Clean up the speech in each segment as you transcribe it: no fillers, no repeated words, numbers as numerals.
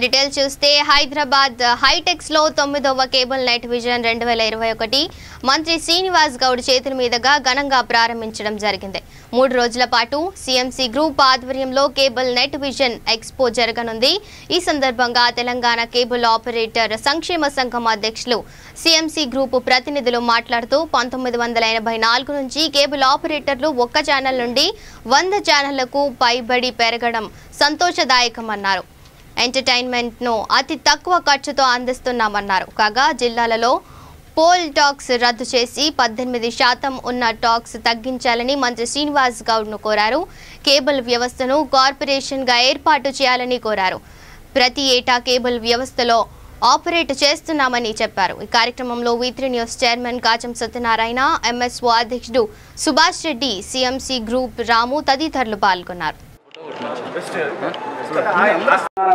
Details చూస్తే హైదరాబాద్ హైటెక్స్ లో 9వ cable night vision 2021 మంత్రి శ్రీనివాస్ గౌడ్ చేతుల మీదుగా ఘనంగా ప్రారంభించడం జరిగింది. 3 రోజుల పాటు సిఎంసి గ్రూప్ ఆధ్వర్యంలో కేబుల్ నెట్ విజన్ ఎక్స్పో జరగనుంది. ఈ సందర్భంగా తెలంగాణ కేబుల్ ఆపరేటర్ సంక్షేమ సంఘం అధ్యక్షులు సిఎంసి గ్రూప్ ప్రతినిధులు మాట్లాడుతూ 1984 నుంచి కేబుల్ ఆపరేటర్లు ఒక్క ఛానల్ నుండి 100 ఛానళ్లకు పైబడి పెరగడం సంతోషదాయకమన్నారు. ఎంటర్టైన్మెంట్ ను అతి తక్కువ ఖర్చుతో అందిస్తున్నామన్నారు. కాగా జిల్లాలలో పోల్ టాక్స్ రద్దు చేసి 18% ఉన్న టాక్స్ తగ్గించాలని మంత్రి శ్రీనివాస్ గౌడ్ ను కోరారు. కేబుల్ వ్యవస్థను కార్పొరేషన్ గా ఏర్పాటు చేయాలని కోరారు. ప్రతి ఏటా కేబుల్ వ్యవస్థలో ఆపరేట్ చేస్తున్నామని చెప్పారు. ఈ కార్యక్రమంలో V3 news chairman Kacham Satyanarayana, MSO అధ్యక్షుడు సుభాష్ రెడ్డి, సిఎంసి గ్రూప్ రాము తదితరులు పాల్గొన్నారు.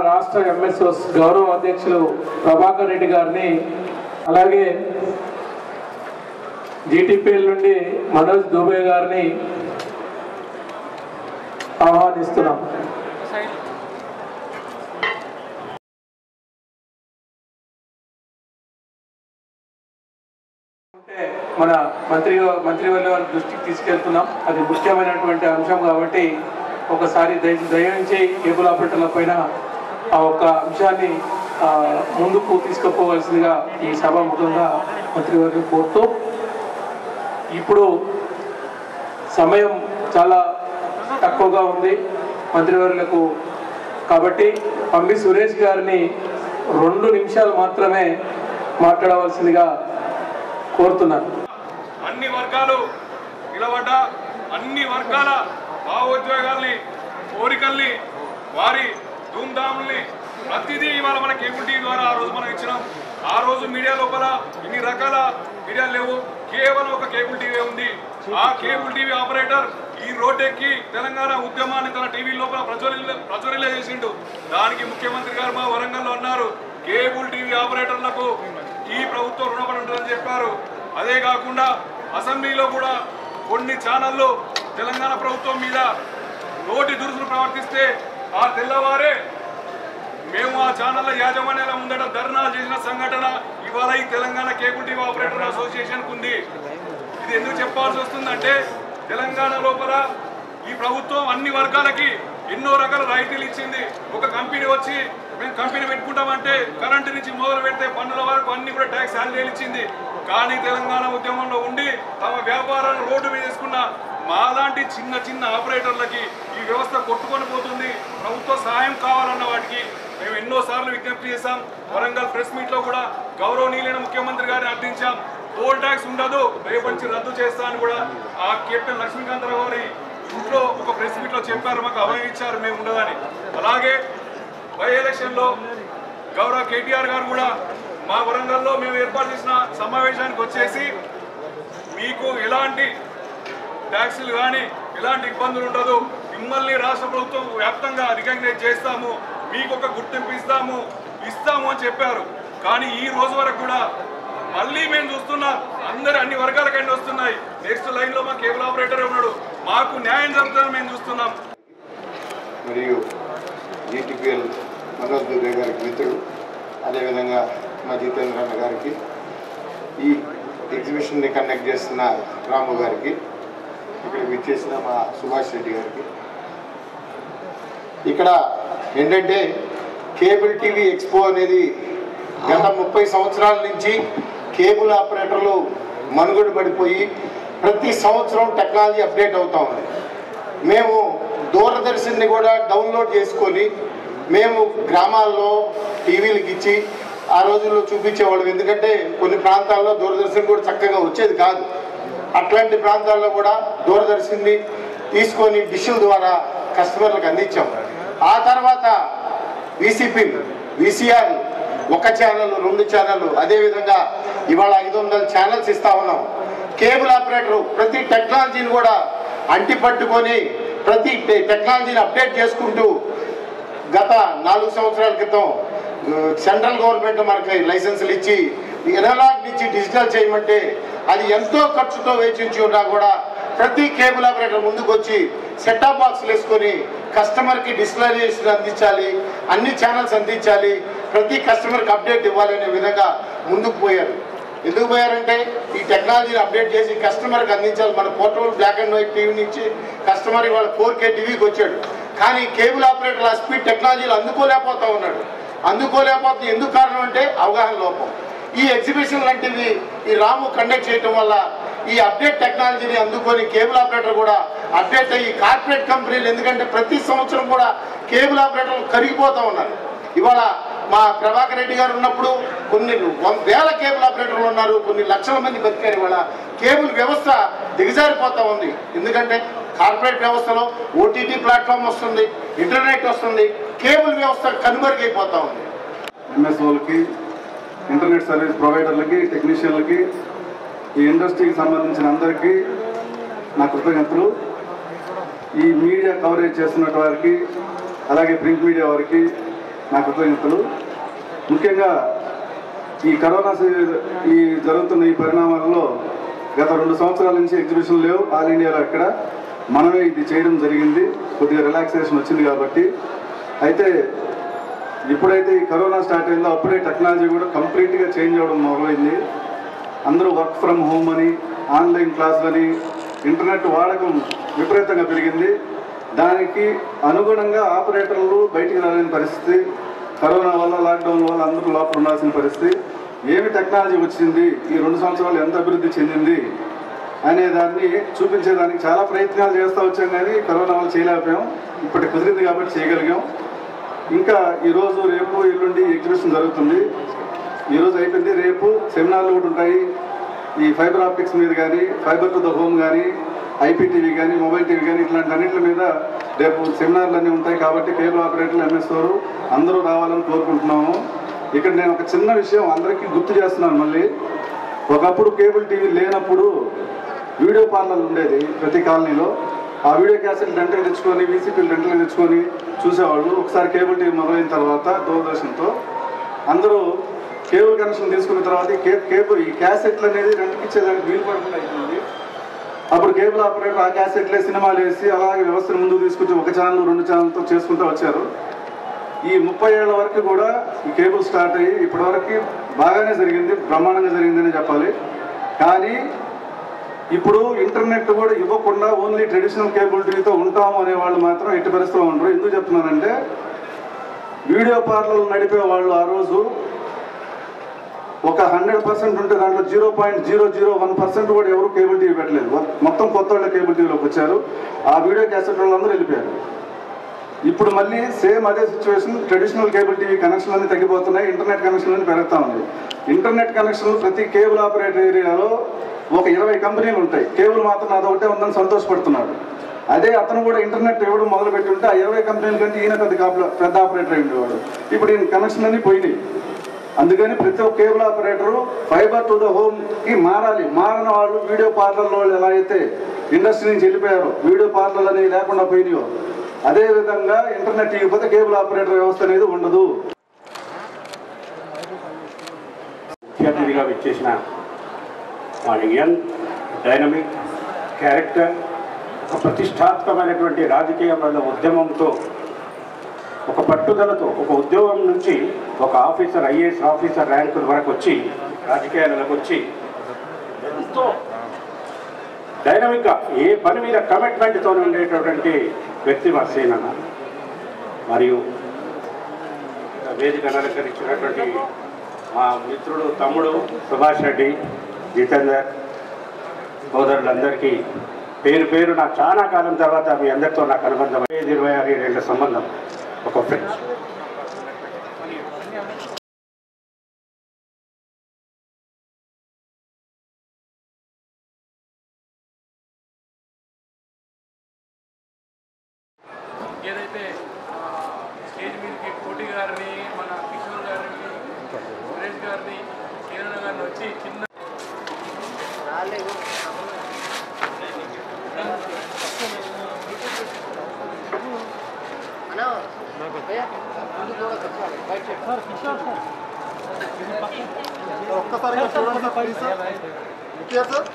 రాష్ట్ర MSO గౌరవ అధ్యక్షులు ప్రభాకర్ రెడ్డి గారిని, అలాగే GTPL నుండి మనోజ్ దుబే గారిని ఆహ్వానిస్తున్నాం. మన మంత్రివర్గ వారి దృష్టికి తీసుకెళ్తున్నాం. అది ముఖ్యమైనటువంటి అంశం కాబట్టి ఒకసారి దయించి కేబుల్ ఆపరేటర్ల పైన ఆ ఒక్క అంశాన్ని ముందుకు తీసుకుపోవలసిందిగా ఈ సభాముఖంగా మంత్రివర్గం కోరుతూ, ఇప్పుడు సమయం చాలా తక్కువగా ఉంది మంత్రివర్గులకు కాబట్టి పంబి సురేష్ గారిని 2 నిమిషాలు మాత్రమే మాట్లాడవలసిందిగా కోరుతున్నాను. అన్ని వర్గాలు నిలబడ్డ అన్ని వర్గాల భావోద్వేగాల్ని, కోరికల్ని, వారి ధూమ్ధాముల్ని ప్రతిదీ ఇవాళ మన కేబుల్ టీవీ ద్వారా ఆ రోజు మనం ఇచ్చినాం. ఆ రోజు మీడియా లోపల ఇన్ని రకాల మీడియాలు లేవు, కేవలం ఒక కేబుల్ టీవీ ఉంది. ఆ కేబుల్ టీవీ ఆపరేటర్ ఈ రోడ్డెక్కి తెలంగాణ ఉద్యమాన్ని తన టీవీ లోపల ప్రజ్వరిల్ల చేసిండు. దానికి ముఖ్యమంత్రి గారు మా వరంగల్లో అన్నారు, కేబుల్ టీవీ ఆపరేటర్లకు ఈ ప్రభుత్వం రుణపడి ఉంటుందని చెప్పారు. అదే కాకుండా అసెంబ్లీలో కూడా కొన్ని ఛానళ్ళు తెలంగాణ ప్రభుత్వం మీద నోటి దురుసులు ప్రవర్తిస్తే ఆ తెల్లవారే మేము ఆ ఛానళ్ళ యాజమాన్యాల ముందట ధర్నా చేసిన సంఘటన ఇవాళ ఈ తెలంగాణ కేబుల్ టీవీ ఆపరేటర్ అసోసియేషన్కు ఉంది. ఇది ఎందుకు చెప్పాల్సి వస్తుందంటే, తెలంగాణ లోపల ఈ ప్రభుత్వం అన్ని వర్గాలకి ఎన్నో రకాల రాయితీలు ఇచ్చింది. ఒక కంపెనీ వచ్చి మేము కంపెనీ పెట్టుకుంటామంటే కరెంటు నుంచి మొదలు పెడితే పన్నుల వరకు అన్ని కూడా ట్యాక్స్ శాలరీలు ఇచ్చింది. కానీ తెలంగాణ ఉద్యమంలో ఉండి తమ వ్యాపారాలను రోడ్డు మీద వేసుకున్న మాలాంటి చిన్న చిన్న ఆపరేటర్లకి ఈ వ్యవస్థ కొట్టుకొని పోతుంది. ప్రభుత్వ సహాయం కావాలన్న వాటికి మేము ఎన్నోసార్లు విజ్ఞప్తి చేశాం. వరంగల్ ప్రెస్ మీట్లో కూడా గౌరవనీయులైన ముఖ్యమంత్రి గారిని అర్థించాం. పోల్ ట్యాక్స్ ఉండదు, రేపటి నుంచి రద్దు చేస్తా అని కూడా ఆ కెప్టెన్ లక్ష్మీకాంతరావు గారి ఇంట్లో ఒక ప్రెస్ మీట్లో చెప్పారు, మాకు అభయం ఇచ్చారు మేము ఉండదని. అలాగే బై ఎలక్షన్లో గౌరవ కేటీఆర్ గారు కూడా మా వరంగల్లో మేము ఏర్పాటు చేసిన సమావేశానికి వచ్చేసి మీకు ఎలాంటి ట్యాక్సులు కానీ ఎలాంటి ఇబ్బందులు ఉండదు, మిమ్మల్ని రాష్ట్ర ప్రభుత్వం వ్యాప్తంగా రికగ్నైజ్ చేస్తాము, మీకు ఒక గుర్తింపు ఇస్తాము అని చెప్పారు. కానీ ఈ రోజు వరకు కూడా మళ్ళీ మేము చూస్తున్నాం, అన్ని వర్గాలకండి వస్తున్నాయి. నెక్స్ట్ లైన్లో మా కేబుల్ ఆపరేటర్ ఉన్నాడు, మాకు న్యాయం జరుగుతుందని మేము చూస్తున్నాం. మరియు GTPL మనోజ్ దుబే గారికి మిత్రుడు, అదేవిధంగా మా జితేంద్ర అన్న గారికి, ఈ ఎగ్జిబిషన్ని కండక్ట్ చేస్తున్న రాము గారికి, ఇక్కడ విచ్చేసిన మా సుభాష్ రెడ్డి గారికి. ఇక్కడ ఏంటంటే కేబుల్ టీవీ ఎక్స్పో అనేది గత 30 సంవత్సరాల నుంచి కేబుల్ ఆపరేటర్లు మనుగడ పడిపోయి ప్రతి సంవత్సరం టెక్నాలజీ అప్డేట్ అవుతూ ఉంది. మేము దూరదర్శన్ని కూడా డౌన్లోడ్ చేసుకొని మేము గ్రామాల్లో టీవీలకు ఇచ్చి ఆ రోజుల్లో చూపించేవాళ్ళం. ఎందుకంటే కొన్ని ప్రాంతాల్లో దూరదర్శన్ కూడా చక్కగా వచ్చేది కాదు. అట్లాంటి ప్రాంతాల్లో కూడా దూరదర్శన్ని తీసుకొని డిష్ల ద్వారా కస్టమర్లకు అందించాం. ఆ తర్వాత VCR 1 ఛానల్, 2 ఛానళ్ళు, అదేవిధంగా ఇవాళ 500 ఛానల్స్ ఇస్తా ఉన్నాం. కేబుల్ ఆపరేటర్ ప్రతి టెక్నాలజీని కూడా అంటిపట్టుకొని ప్రతి టెక్నాలజీని అప్డేట్ చేసుకుంటూ గత 4 సంవత్సరాల క్రితం సెంట్రల్ గవర్నమెంట్ మనకి లైసెన్సులు ఇచ్చి ఎనలాగ్ నుంచి డిజిటల్ చేయమంటే అది ఎంతో ఖర్చుతో వేచించి ఉన్నా కూడా ప్రతి కేబుల్ ఆపరేటర్ ముందుకు వచ్చి సెట్ టాప్ బాక్స్లు వేసుకొని కస్టమర్కి డిజిటలైజేషన్ అందించాలి, అన్ని ఛానల్స్ అందించాలి, ప్రతి కస్టమర్కి అప్డేట్ ఇవ్వాలనే విధంగా ముందుకు పోయారు. ఎందుకు పోయారంటే ఈ టెక్నాలజీని అప్డేట్ చేసి కస్టమర్కి అందించాలి. మన portable black and white TV నుంచి కస్టమర్ ఇవాళ 4K టీవీకి వచ్చాడు. కానీ కేబుల్ ఆపరేటర్ ఆ స్పీడ్ టెక్నాలజీలు అందుకోలేకపోతూ ఉన్నాడు. అందుకోలేకపోతే ఎందుకు కారణం అంటే అవగాహన లోపం. ఈ ఎగ్జిబిషన్ లాంటివి ఈ రాము కండక్ట్ చేయడం వల్ల ఈ అప్డేట్ టెక్నాలజీని అందుకొని కేబుల్ ఆపరేటర్ కూడా అప్డేట్ అయ్యి కార్పొరేట్ కంపెనీలు, ఎందుకంటే ప్రతి సంవత్సరం కూడా కేబుల్ ఆపరేటర్లు కరిగిపోతూ ఉన్నారు. ఇవాళ మా ప్రభాకర్ రెడ్డి గారు ఉన్నప్పుడు కొన్ని వేల కేబుల్ ఆపరేటర్లు ఉన్నారు, కొన్ని లక్షల మంది బతికారు. ఇవాళ కేబుల్ వ్యవస్థ దిగజారిపోతూ ఉంది. ఎందుకంటే కార్పొరేట్ వ్యవస్థలో OTT ప్లాట్ఫామ్ వస్తుంది, ఇంటర్నెట్ వస్తుంది, కేబుల్ వ్యవస్థ కనుమరుగైపోతూ ఉంది. ఎంఎస్ఓలకి, ఇంటర్నెట్ సర్వీస్ ప్రొవైడర్లకి, టెక్నీషియన్లకి, ఈ ఇండస్ట్రీకి సంబంధించిన అందరికీ నా కృతజ్ఞతలు. ఈ మీడియా కవరేజ్ చేస్తున్న వారికి, అలాగే ప్రింట్ మీడియా వారికి నా కృతజ్ఞతలు. ముఖ్యంగా ఈ కరోనా ఈ జరుగుతున్న ఈ పరిణామాలలో గత 2 సంవత్సరాల నుంచి ఎగ్జిబిషన్ లేవు ఆల్ ఇండియాలో. ఎక్కడ మనమే ఇది చేయడం జరిగింది. కొద్దిగా రిలాక్సేషన్ వచ్చింది కాబట్టి. అయితే ఎప్పుడైతే ఈ కరోనా స్టార్ట్ అయిందో అప్పుడే టెక్నాలజీ కూడా కంప్లీట్గా చేంజ్ అవ్వడం మొదలైంది. అందరూ వర్క్ ఫ్రమ్ హోమ్ అని, ఆన్లైన్ క్లాసులని, ఇంటర్నెట్ వాడకం విపరీతంగా పెరిగింది. దానికి అనుగుణంగా ఆపరేటర్లు బయటికి రాలేని పరిస్థితి, కరోనా వల్ల, లాక్డౌన్ వల్ల అందరూ లోపల ఉండాల్సిన పరిస్థితి. ఏమి టెక్నాలజీ వచ్చింది, ఈ 2 సంవత్సరాలు ఎంత అభివృద్ధి చెందింది అనే దాన్ని చూపించేదానికి చాలా ప్రయత్నాలు చేస్తూ వచ్చాం. కానీ కరోనా వల్ల చేయలేకపోయాం. ఇప్పటికి కుదిరింది కాబట్టి చేయగలిగాం. ఇంకా ఈరోజు, రేపు, ఎల్లుండి ఎగ్జిబిషన్ జరుగుతుంది. ఈరోజు అయిపోయింది. రేపు సెమినార్లు కూడా ఉంటాయి. ఈ ఫైబర్ ఆప్టిక్స్ మీద కానీ, ఫైబర్ టు ద హోమ్ కానీ, IPTV కానీ, మొబైల్ టీవీ కానీ, ఇట్లాంటి అన్నింటి మీద రేపు సెమినార్లు అన్నీ ఉంటాయి. కాబట్టి కేబుల్ ఆపరేటర్లు, ఎంఎస్ఓలు అందరూ రావాలని కోరుకుంటున్నాము. ఇక్కడ నేను ఒక చిన్న విషయం అందరికీ గుర్తు చేస్తున్నాను. మళ్ళీ ఒకప్పుడు కేబుల్ టీవీ లేనప్పుడు వీడియో పార్లర్లు ఉండేది ప్రతి కాలనీలో. ఆ వీడియో క్యాసెట్ రెంట్కి తెచ్చుకొని, VCPలు రెంట్కి తెచ్చుకొని చూసేవాళ్ళు. ఒకసారి కేబుల్ టీవీ మొదలైన తర్వాత దూరదర్శన్తో అందరూ కేబుల్ కనెక్షన్ తీసుకున్న తర్వాత ఈ క్యాసెట్లు అనేది రెంట్కి ఇచ్చేదానికి వీలు పడకుండా అయిపోయింది. అప్పుడు కేబుల్ ఆపరేటర్ ఆ క్యాసెట్లే సినిమాలు వేసి అలాగే వ్యవస్థను ముందుకు తీసుకొచ్చి 1 ఛానల్ 2 ఛానల్తో చేసుకుంటూ వచ్చారు. ఈ 30 ఏళ్ల వరకు కూడా ఈ కేబుల్ స్టార్ట్ అయ్యి ఇప్పటివరకు బాగానే జరిగింది, బ్రహ్మాండంగా జరిగిందని చెప్పాలి. కానీ ఇప్పుడు ఇంటర్నెట్ కూడా ఇవ్వకుండా ఓన్లీ ట్రెడిషనల్ కేబుల్ టీవీతో ఉంటాము అనే వాళ్ళు మాత్రం ఎట్టి పరిస్థితిలో ఉండరు. ఎందుకు చెప్తున్నానంటే వీడియో పార్లర్లు నడిపే వాళ్ళు ఆ రోజు ఒక 100% ఉంటే దాంట్లో 0.001% కూడా ఎవరు కేబుల్ టీవీ పెట్టలేదు. మొత్తం కొత్త వాళ్ళ కేబుల్ టీవీలోకి వచ్చారు. ఆ వీడియో క్యాసెట్ వాళ్ళందరూ వెళ్ళిపోయారు. ఇప్పుడు మళ్ళీ సేమ్ అదే సిచ్యువేషన్. ట్రెడిషనల్ కేబుల్ టీవీ కనెక్షన్లన్నీ తగ్గిపోతున్నాయి, ఇంటర్నెట్ కనెక్షన్లన్నీ పెరుగుతూ ఉంది. ఇంటర్నెట్ కనెక్షన్లు ప్రతి కేబుల్ ఆపరేటర్ ఏరియాలో ఒక 20 కంపెనీలు ఉంటాయి. కేబుల్ మాత్రం అదొకటే ఉందని సంతోషపడుతున్నాడు. అదే అతను కూడా ఇంటర్నెట్ ఇవ్వడం మొదలుపెట్టి ఉంటే ఆ 20 కంపెనీల కంటే ఈయన పెద్ద ఆపరేటర్ అయి ఉండేవాడు. ఇప్పుడు ఈయన కనెక్షన్ అన్నీ పోయినాయి. అందుకని ప్రతి ఒక్క cable operator fibre to the హోమ్కి మారాలి. మారిన వాళ్ళు వీడియో పార్లర్ల వాళ్ళు ఎలా అయితే ఇండస్ట్రీ నుంచి వెళ్ళిపోయారో, వీడియో పార్లర్లు అనేవి లేకుండా పోయినాయో, అదేవిధంగా ఇంటర్నెట్ ఇవ్వకపోతే కేబుల్ ఆపరేటర్ వ్యవస్థ అనేది ఉండదు. ముఖ్య అతిథిగా విచ్చేసిన మా యంగ్ డైనమిక్ క్యారెక్టర్, ఒక ప్రతిష్టాత్మకమైనటువంటి రాజకీయమైన ఉద్యమంతో, ఒక పట్టుదలతో, ఒక ఉద్యోగం నుంచి ఒక ఆఫీసర్, IAS ఆఫీసర్ ర్యాంకుల వరకు వచ్చి రాజకీయాలకు వచ్చి ఎంతో డైనమిక్గా ఏ పని మీద కమిట్మెంట్తో ఉండేటటువంటి వ్యక్తి మా సేనన్న. మరియు వేదిక అలంకరించినటువంటి మా మిత్రుడు, తమ్ముడు సుభాష్ రెడ్డి, జితేందర్ సోదరులందరికీ పేరు పేరు నాకు చాలా కాలం తర్వాత మీ అందరితో నాకు అనుబంధం 26 ఏళ్ల సంబంధం, ఒక ఫ్రెండ్స్. ఏదైతే స్టేజ్ మీదకి కోటి గారిని, మన కిషోర్ గారిని, సురేష్ గారిని, కిరణ్ గారిని వచ్చి చిన్న ఒక్కసారి చూడండి please sir. Look here sir.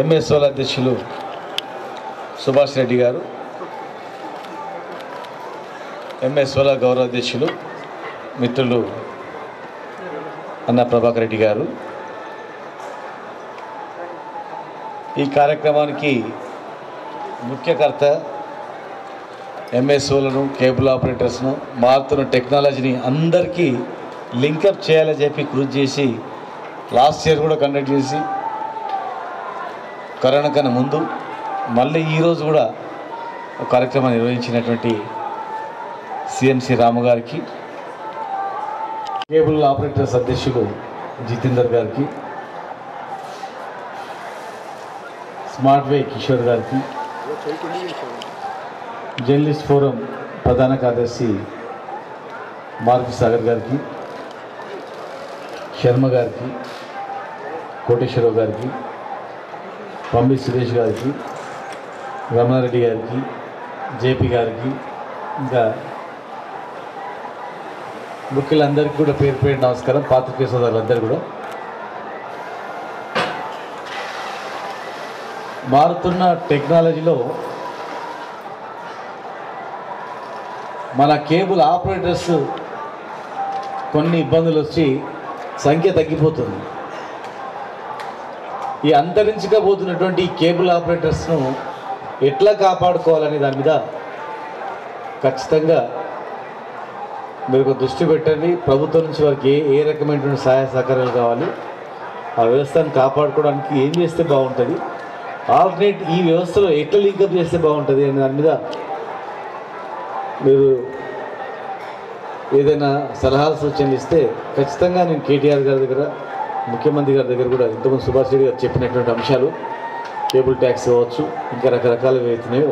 ఎంఎస్ఓల అధ్యక్షులు సుభాష్ రెడ్డి గారు, ఎంఎస్ఓల గౌరవ అధ్యక్షులు మిత్రులు అన్న ప్రభాకర్ రెడ్డి గారు, ఈ కార్యక్రమానికి ముఖ్యకర్త ఎంఎస్ఓలను, కేబుల్ ఆపరేటర్స్ను, మారుతున్న టెక్నాలజీని అందరికీ లింకప్ చేయాలని చెప్పి కృషి చేసి లాస్ట్ ఇయర్ కూడా కండక్ట్ చేసి కరోనా కన్నా ముందు మళ్ళీ ఈరోజు కూడా ఒక కార్యక్రమాన్ని నిర్వహించినటువంటి సిఎంసి రాము గారికి, కేబుల్ ఆపరేటర్స్ అధ్యక్షులు జితేందర్ గారికి, స్మార్ట్ వే కిషోర్ గారికి, జర్నలిస్ట్ ఫోరం ప్రధాన కార్యదర్శి మారుతి సాగర్ గారికి, శర్మ గారికి, కోటేశ్వరరావు గారికి, పంబి సురేష్ గారికి, రమణారెడ్డి గారికి, జేపీ గారికి, ఇంకా ముఖ్యులందరికీ కూడా పేరు పేరు నమస్కారం. పాత్రికేయ సోదరులందరూ కూడా మారుతున్న టెక్నాలజీలో మన కేబుల్ ఆపరేటర్స్ కొన్ని ఇబ్బందులు వచ్చి సంఖ్య తగ్గిపోతుంది. ఈ అంతరించకపోతున్నటువంటి కేబుల్ ఆపరేటర్స్ను ఎట్లా కాపాడుకోవాలనే దాని మీద ఖచ్చితంగా మీరు ఒక దృష్టి పెట్టండి. ప్రభుత్వం నుంచి వారికి ఏ రకమైనటువంటి సహాయ సహకారాలు కావాలి, ఆ వ్యవస్థను కాపాడుకోవడానికి ఏం చేస్తే బాగుంటుంది, ఆల్టర్నేట్ ఈ వ్యవస్థలో ఎట్లా లింకప్ చేస్తే బాగుంటుంది అనే దాని మీద మీరు ఏదైనా సలహాలు సూచనలు ఇస్తే ఖచ్చితంగా నేను కేటీఆర్ గారి దగ్గర, ముఖ్యమంత్రి గారి దగ్గర కూడా ఇంతకుముందు సుభాష్ రెడ్డి గారు చెప్పినటువంటి అంశాలు, కేబుల్ ట్యాక్స్ కావచ్చు, ఇంకా రకరకాలు అవుతున్నాయో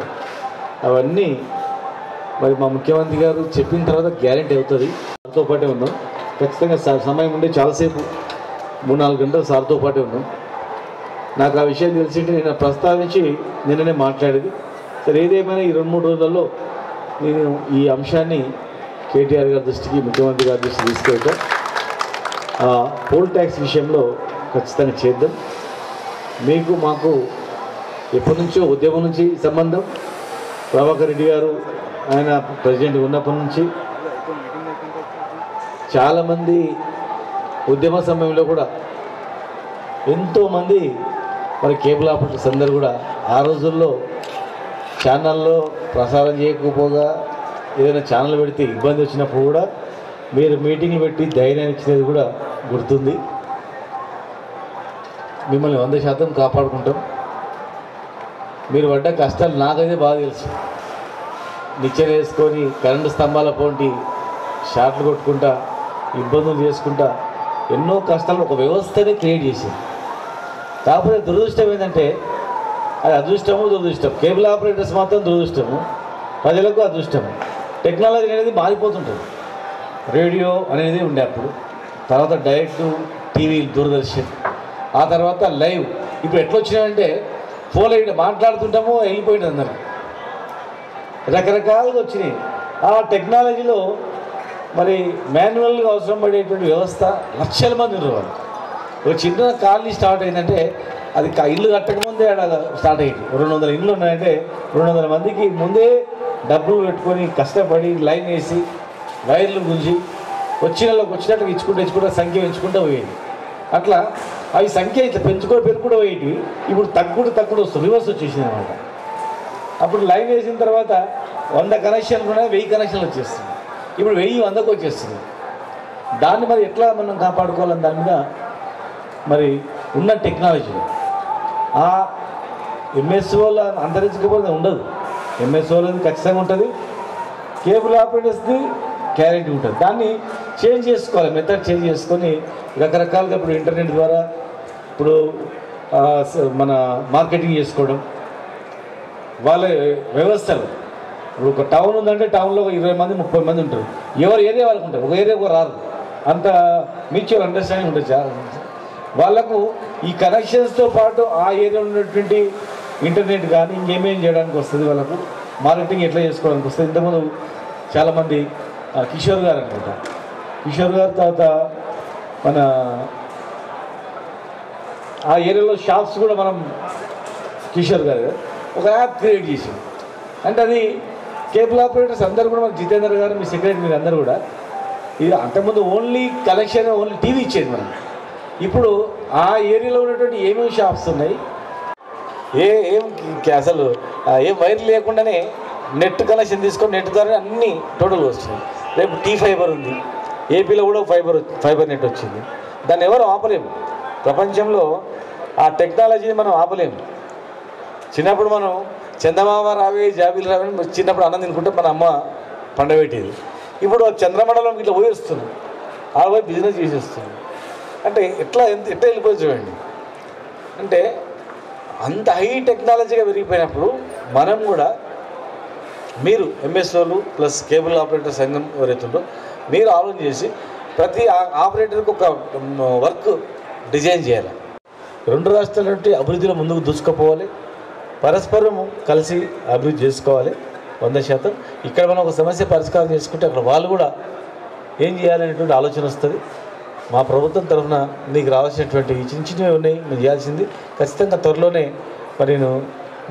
అవన్నీ మరి మా ముఖ్యమంత్రి గారు చెప్పిన తర్వాత గ్యారెంటీ అవుతుంది. సార్తో పాటే ఉన్నాం, ఖచ్చితంగా సమయం ఉండే చాలాసేపు 3-4 గంటలు సార్తో పాటే ఉన్నాం. నాకు ఆ విషయం తెలిసింటే నేను ప్రస్తావించి నిన్ననే మాట్లాడేది. సరే ఏదేమైనా ఈ 2-3 రోజులలో నేను ఈ అంశాన్ని కేటీఆర్ గారి దృష్టికి, ముఖ్యమంత్రి గారి దృష్టికి తీసుకెళ్తాం. పోల్ ట్యాక్స్ విషయంలో ఖచ్చితంగా చేద్దాం. మీకు మాకు ఎప్పటి నుంచో ఉద్యమం నుంచి సంబంధం. ప్రభాకర్ రెడ్డి గారు ఆయన ప్రెసిడెంట్ ఉన్నప్పటి నుంచి చాలామంది ఉద్యమ సమయంలో కూడా ఎంతోమంది మరి కేబుల్ ఆపరేటర్స్ అందరూ కూడా ఆ రోజుల్లో ఛానల్లో ప్రసారం చేయకపోగా ఏదైనా ఛానల్ పెడితే ఇబ్బంది వచ్చినప్పుడు కూడా మీరు మీటింగ్లు పెట్టి ధైర్యాన్ని ఇచ్చినది కూడా గుర్తుంది. మిమ్మల్ని 100% కాపాడుకుంటాం. మీరు పడ్డ కష్టాలు నాకైతే బాగా తెలుసు. నిచ్చెన వేసుకొని కరెంటు స్తంభాల పోంటి షాట్లు కొట్టుకుంటా, ఇబ్బందులు చేసుకుంటా ఎన్నో కష్టాలు ఒక వ్యవస్థనే క్రియేట్ చేసింది. కాకపోతే దురదృష్టం ఏంటంటే అది అదృష్టము దురదృష్టం. కేబుల్ ఆపరేటర్స్ మాత్రం దురదృష్టము, ప్రజలకు అదృష్టము. టెక్నాలజీ అనేది మారిపోతుంటుంది. రేడియో అనేది ఉండే అప్పుడు, తర్వాత డైరెక్ట్ టీవీ, దూరదర్శన్, ఆ తర్వాత లైవ్. ఇప్పుడు ఎట్లా వచ్చినాయంటే ఫోన్ మాట్లాడుతుంటామో వెళ్ళిపోయింది అందరు, రకరకాలుగా వచ్చినాయి. ఆ టెక్నాలజీలో మరి మాన్యువల్గా అవసరం పడేటువంటి వ్యవస్థ లక్షల మంది ఉన్నారు. ఒక చిన్న కాలనీ స్టార్ట్ అయిందంటే అది ఇల్లు కట్టకముందే స్టార్ట్ అయ్యింది. 200 ఇళ్ళు ఉన్నాయంటే 200 మందికి ముందే డబ్బులు పెట్టుకొని కష్టపడి లైన్ వేసి వైర్లు గుంజి వచ్చినట్టుగా ఇచ్చుకుంటూ సంఖ్య పెంచుకుంటూ పోయేది. అట్లా అవి సంఖ్య ఇట్లా పెంచుకుంటూ పోయేటివి. ఇప్పుడు తక్కువ వస్తుంది, రివర్స్ వచ్చేసింది అనమాట. అప్పుడు లైన్ వేసిన తర్వాత 100 కనెక్షన్లు ఉన్నాయి, 1000 కనెక్షన్లు వచ్చేస్తుంది. ఇప్పుడు 1000-100కు వచ్చేస్తుంది. దాన్ని మరి ఎట్లా మనం కాపాడుకోవాలని దాని మీద మరి ఉన్న టెక్నాలజీ ఆ ఎంఎస్ఓల అంతరించకపోతే ఉండదు. ఎంఎస్ఓలది ఖచ్చితంగా ఉంటుంది, కేబుల్ ఆపరేటర్స్ది గ్యారెంటీ ఉంటుంది. దాన్ని చేంజ్ చేసుకోవాలి, మెథడ్ చేంజ్ చేసుకొని రకరకాలుగా ఇప్పుడు ఇంటర్నెట్ ద్వారా ఇప్పుడు మన మార్కెటింగ్ చేసుకోవడం, వాళ్ళ వ్యవస్థలు. ఇప్పుడు ఒక టౌన్ ఉందంటే టౌన్లో 20 మంది 30 మంది ఉంటారు. ఎవరు ఏరియా వాళ్ళకు ఉంటారు, ఒక ఏరియా ఒక రారు. అంత మ్యూచువల్ అండర్స్టాండింగ్ ఉంటుంది వాళ్ళకు. ఈ కనెక్షన్స్తో పాటు ఆ ఏరియాలో ఉన్నటువంటి ఇంటర్నెట్ కానీ ఇంకేమేం చేయడానికి వస్తుంది వాళ్ళకు, మార్కెటింగ్ ఎట్లా చేసుకోవడానికి వస్తుంది. ఇంతకుముందు చాలామంది కిషోర్ గారు అనుకుంటా, కిషోర్ గారు తర్వాత మన ఆ ఏరియాలో షాప్స్ కూడా మనం కిషోర్ గారు ఒక యాప్ క్రియేట్ చేసింది. అంటే అది కేబుల్ ఆపరేటర్స్ అందరూ కూడా మన జితేందర్ గారు, మీ సెక్రటరీ, మీరు అందరూ కూడా ఇది అంతకుముందు ఓన్లీ కలెక్షన్, ఓన్లీ టీవీ ఇచ్చేది మనం. ఇప్పుడు ఆ ఏరియాలో ఉన్నటువంటి ఏమేమి షాప్స్ ఉన్నాయి, అసలు ఏం వైర్ లేకుండానే నెట్ కనెక్షన్ తీసుకొని నెట్ ద్వారా అన్నీ టోటల్గా వస్తుంది. రేపు T-Fiber ఉంది, ఏపీలో కూడా ఫైబర్ నెట్ వచ్చింది. దాన్ని ఎవరు ఆపలేము. ప్రపంచంలో ఆ టెక్నాలజీని మనం ఆపలేము. చిన్నప్పుడు మనం చందమామ రావే జాబీలు రావే చిన్నప్పుడు అన్నం తినుకుంటే మన అమ్మ పండబెట్టేది. ఇప్పుడు చంద్రమండలం ఇట్లా పోయేస్తుంది, ఆ పోయి బిజినెస్ చేసేస్తుంది. అంటే ఎట్లా వెళ్ళిపోయి చూడండి. అంటే అంత హై టెక్నాలజీగా పెరిగిపోయినప్పుడు మనం కూడా, మీరు ఎంఎస్ఓలు ప్లస్ కేబుల్ ఆపరేటర్ సంఘం ఎవరైతుందో మీరు ఆలోచన చేసి ప్రతి ఆపరేటర్కి ఒక వర్క్ డిజైన్ చేయాలి. రెండు రాష్ట్రాల నుండి అభివృద్ధిలో ముందుకు దూసుకుపోవాలి, పరస్పరం కలిసి అభివృద్ధి చేసుకోవాలి 100%. ఇక్కడ మనం ఒక సమస్య పరిష్కారం చేసుకుంటే అక్కడ వాళ్ళు కూడా ఏం చేయాలనేటువంటి ఆలోచన వస్తుంది. మా ప్రభుత్వం తరఫున మీకు రావాల్సినటువంటి చిన్న చిన్నవి ఉన్నాయి, మీరు చేయాల్సింది ఖచ్చితంగా త్వరలోనే మరి నేను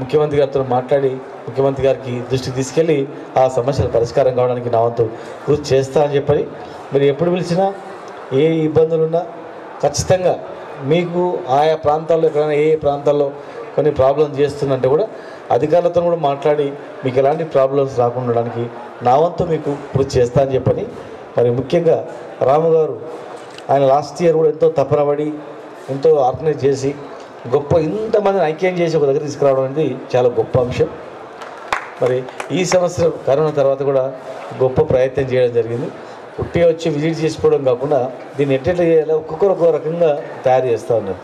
ముఖ్యమంత్రి గారితో మాట్లాడి ముఖ్యమంత్రి గారికి దృష్టికి తీసుకెళ్ళి ఆ సమస్యల పరిష్కారం కావడానికి నా వంతు కృషి చేస్తా అని చెప్పని, మీరు ఎప్పుడు పిలిచినా ఏ ఇబ్బందులున్నా ఖచ్చితంగా మీకు ఆయా ప్రాంతాల్లో ఎక్కడైనా ఏ ప్రాంతాల్లో కొన్ని ప్రాబ్లమ్స్ చేస్తుందంటే కూడా అధికారులతో కూడా మాట్లాడి మీకు ఎలాంటి ప్రాబ్లమ్స్ రాకుండా ఉండడానికి నా వంతు మీకు కృషి చేస్తా అని చెప్పని, మరి ముఖ్యంగా రాము గారు ఆయన లాస్ట్ ఇయర్ కూడా ఎంతో తపనబడి ఎంతో ఆర్గనైజ్ చేసి ఇంతమందిని ఐక్యం చేసి ఒక దగ్గర తీసుకురావడం అనేది చాలా గొప్ప అంశం. మరి ఈ సంవత్సరం కరోనా తర్వాత కూడా గొప్ప ప్రయత్నం చేయడం జరిగింది. పుట్టి వచ్చి విజిట్ చేసుకోవడం కాకుండా దీన్ని ఎట్లా చేయాలో ఒక్కొక్కరు ఒక్కో రకంగా తయారు చేస్తూ ఉన్నారు.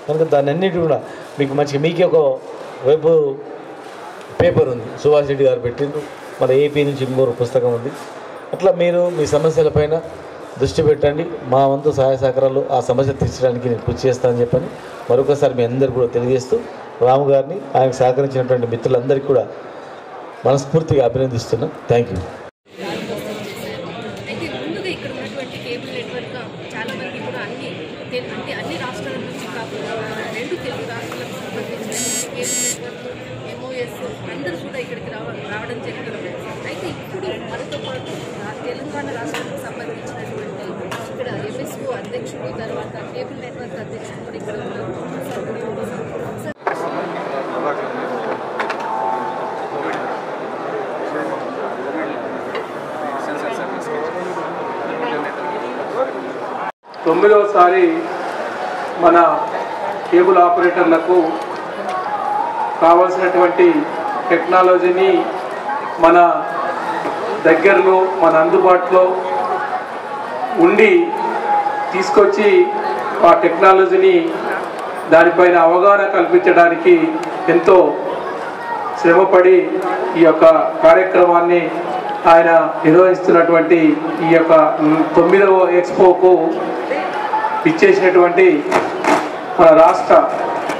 కనుక దాన్ని అన్నిటి కూడా మీకు మంచిగా మీకే ఒక వెబ్ పేపర్ ఉంది, సుభాష్ రెడ్డి గారు పెట్టిండ్రు, మన ఏపీ నుంచి ఇంకో పుస్తకం ఉంది. అట్లా మీరు మీ సమస్యలపైన దృష్టి పెట్టండి. మా వంతు సహాయ సహకారాలు ఆ సమస్య తీర్చడానికి నేను కృషి చేస్తానని చెప్పని మరొకసారి మీ అందరూ కూడా తెలియజేస్తూ రాము గారిని ఆయనకు సహకరించినటువంటి మిత్రులందరికీ కూడా మనస్ఫూర్తిగా అభినందిస్తున్నాం. Thank you. అయితే ముందుగా ఇక్కడ ఉన్నటువంటి కేబుల్ నెట్వర్క్ చాలా మంది కూడా అన్ని రాష్ట్రాల నుంచి కాకుండా 2 తెలుగు రాష్ట్రాలకు సంబంధించిన కేబుల్ నెట్వర్క్ MOS అందరూ కూడా ఇక్కడికి రావడం జరిగింది. అయితే ఇప్పుడు మనతో పాటు తెలంగాణ రాష్ట్రానికి సంబంధించినటువంటి ఇక్కడ MSO అధ్యక్షుడు, తర్వాత కేబుల్ నెట్వర్క్ అధ్యక్షుడు కూడా ఇక్కడ ఉన్నారు. తొమ్మిదవసారి మన కేబుల్ ఆపరేటర్లకు కావాల్సినటువంటి టెక్నాలజీని మన దగ్గరలో మన అందుబాటులో ఉండి తీసుకొచ్చి ఆ టెక్నాలజీని దానిపైన అవగాహన కల్పించడానికి ఎంతో శ్రమపడి ఈ యొక్క కార్యక్రమాన్ని ఆయన నిర్వహిస్తున్నటువంటి ఈ యొక్క 9వ ఎక్స్పోకు ఇచ్చేసినటువంటి మన రాష్ట్ర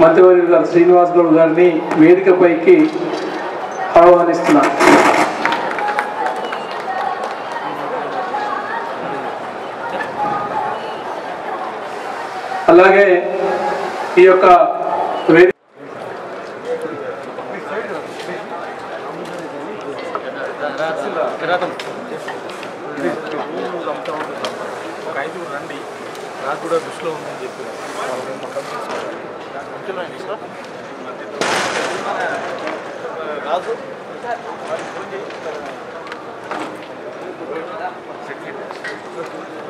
మంత్రివర్యులు గారు శ్రీనివాస్ గౌడ్ గారిని వేదికపైకి ఆహ్వానిస్తున్నారు. అలాగే ఈ యొక్క రండి, నాకు కూడా దృష్టిలో ఉందని చెప్పి రాజు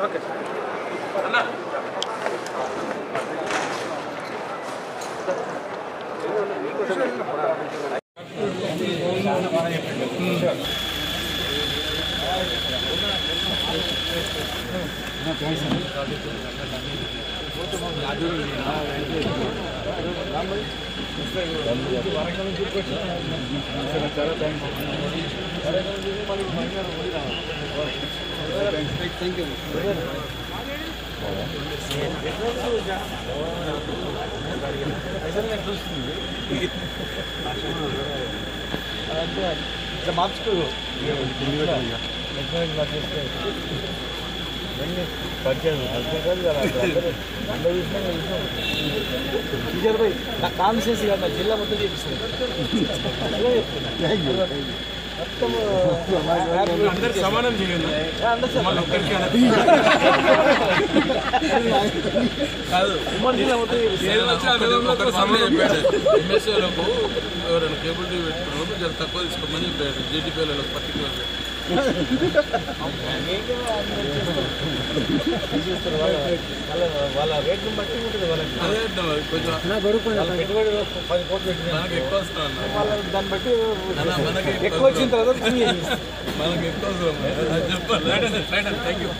ఓకే అన్న మార్చుకో టెక్నాలజీ పనిచేస్తే ఇవన్నీ పంచాయతీ అందరూ టీచర్ పోయి నా కాన్షియస్ కాదు నా జిల్లా మొత్తం చేపిస్తుంది మొత్తం అందరు సమానం చేయండి కాదు ఉమ్మడి జిల్లా మొత్తం ఎంఎస్ఏలకు ఎవరైనా కేబుల్ టీవీ పెట్టుకున్నప్పుడు జర తక్కువ తీసుకోమని చెప్పాడు జీటీపీలలో పర్టికులర్ వాళ్ళ రేట్ని బట్టి ఉంటుంది వాళ్ళకి అదే కొంచెం పెట్టుబడి 10 కోట్లు పెట్టిన మనకి ఎక్కువ వస్తాం వాళ్ళ దాన్ని బట్టి మనకి ఎక్కువ వచ్చిన తర్వాత మనకి ఎక్కువ అవసరం చెప్పాలి థ్యాంక్ యూ